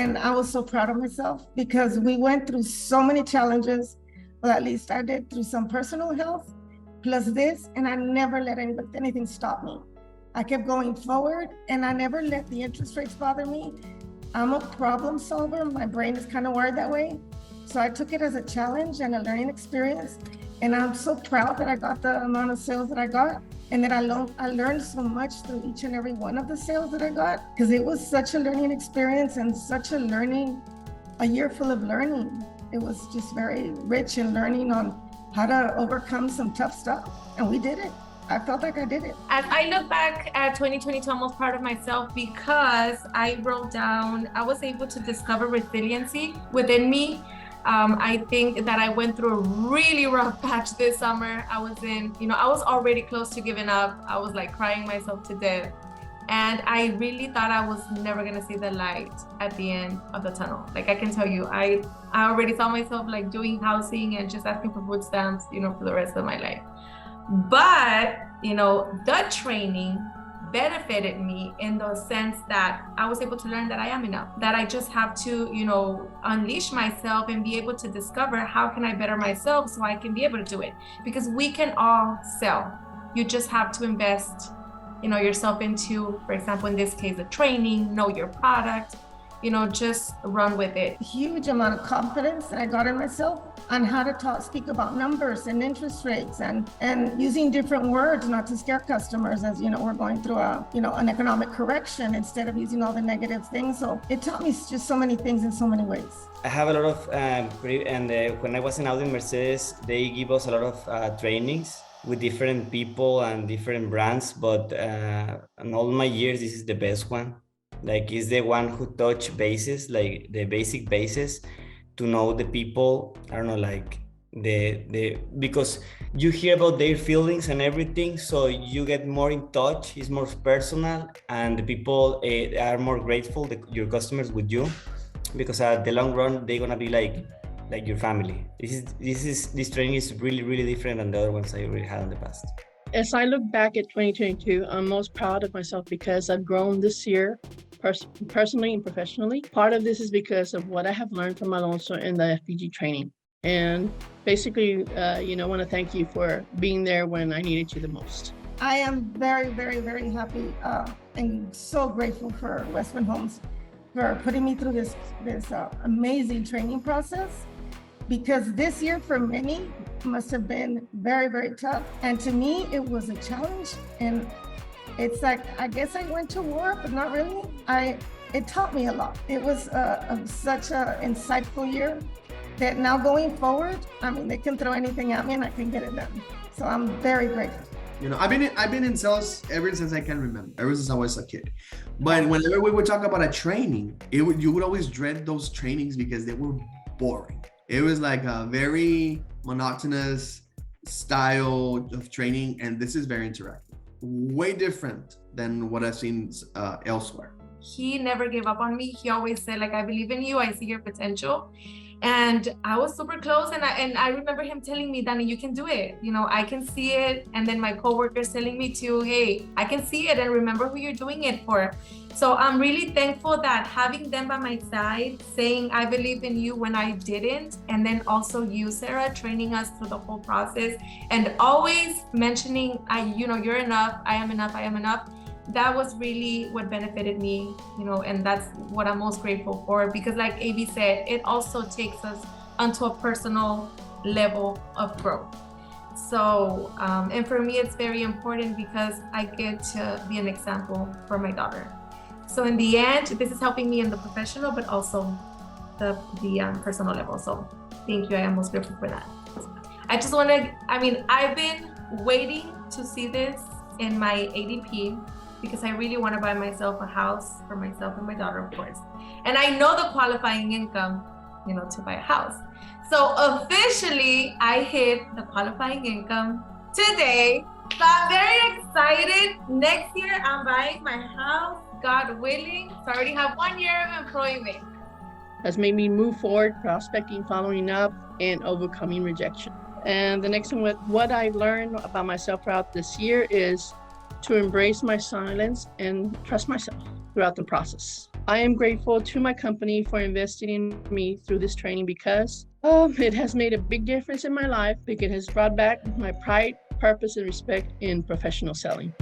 And I was so proud of myself because we went through so many challenges. Well, at least I did, through some personal health, plus this, and I never let anything stop me. I kept going forward and I never let the interest rates bother me. I'm a problem solver. My brain is kind of wired that way. So I took it as a challenge and a learning experience. And I'm so proud that I got the amount of sales that I got, and that I learned so much through each and every one of the sales that I got, because it was such a learning experience and such a year full of learning. It was just very rich in learning on how to overcome some tough stuff. And we did it. I felt like I did it. As I look back at 2022, I'm most proud of myself because I was able to discover resiliency within me. I think that I went through a really rough patch this summer. I was already close to giving up. I was like crying myself to death. And I really thought I was never gonna see the light at the end of the tunnel. Like I can tell you, I already saw myself like doing housing and just asking for food stamps, for the rest of my life. But, the training benefited me in the sense that I was able to learn that I am enough, that I just have to, unleash myself and be able to discover how can I better myself so I can be able to do it. Because we can all sell. You just have to invest, yourself into, for example, in this case, the training, know your product, just run with it. Huge amount of confidence that I got in myself on how to speak about numbers and interest rates and using different words not to scare customers as, we're going through an economic correction instead of using all the negative things. So it taught me just so many things in so many ways. I have a lot of, when I was in Audi and Mercedes, they give us a lot of trainings with different people and different brands, but in all my years, this is the best one. Like, it's the one who touch bases, like the basic bases, to know the people. I don't know, like because you hear about their feelings and everything, so you get more in touch. It's more personal, and the people are more grateful, your customers, with you, because at the long run they're gonna be like your family. This training is really, really different than the other ones I already had in the past. As I look back at 2022, I'm most proud of myself because I've grown this year, personally and professionally. Part of this is because of what I have learned from Alonso in the FPG training. And basically, I want to thank you for being there when I needed you the most. I am very, very, very happy and so grateful for Westman Homes for putting me through this amazing training process, because this year for many must have been very, very tough. And to me, it was a challenge. And it's like, I guess I went to war, but not really. It taught me a lot. It was such an insightful year that now going forward, they can throw anything at me and I can get it done. So I'm very grateful. I've been in sales ever since I can remember, ever since I was a kid. But whenever we would talk about a training, you would always dread those trainings because they were boring. It was like a very monotonous style of training, and this is very interactive. Way different than what I've seen elsewhere. He never gave up on me. He always said, like, I believe in you, I see your potential. And I was super close, and I remember him telling me, Dani, you can do it. I can see it. And then my coworkers telling me too, hey, I can see it, and remember who you're doing it for. So I'm really thankful that having them by my side, saying I believe in you when I didn't, and then also you, Sarah, training us through the whole process, and always mentioning, you're enough, I am enough, I am enough. That was really what benefited me, and that's what I'm most grateful for, because like AB said, it also takes us onto a personal level of growth. So, and for me, it's very important because I get to be an example for my daughter. So in the end, this is helping me in the professional, but also the personal level. So thank you, I am most grateful for that. I just want to, I've been waiting to see this in my ADP, because I really want to buy myself a house for myself and my daughter, of course. And I know the qualifying income, to buy a house. So officially, I hit the qualifying income today. So I'm very excited. Next year, I'm buying my house, God willing. So I already have 1 year of employment. Has made me move forward, prospecting, following up, and overcoming rejection. And the next one, what I've learned about myself throughout this year is to embrace my silence and trust myself throughout the process. I am grateful to my company for investing in me through this training because it has made a big difference in my life because it has brought back my pride, purpose, and respect in professional selling.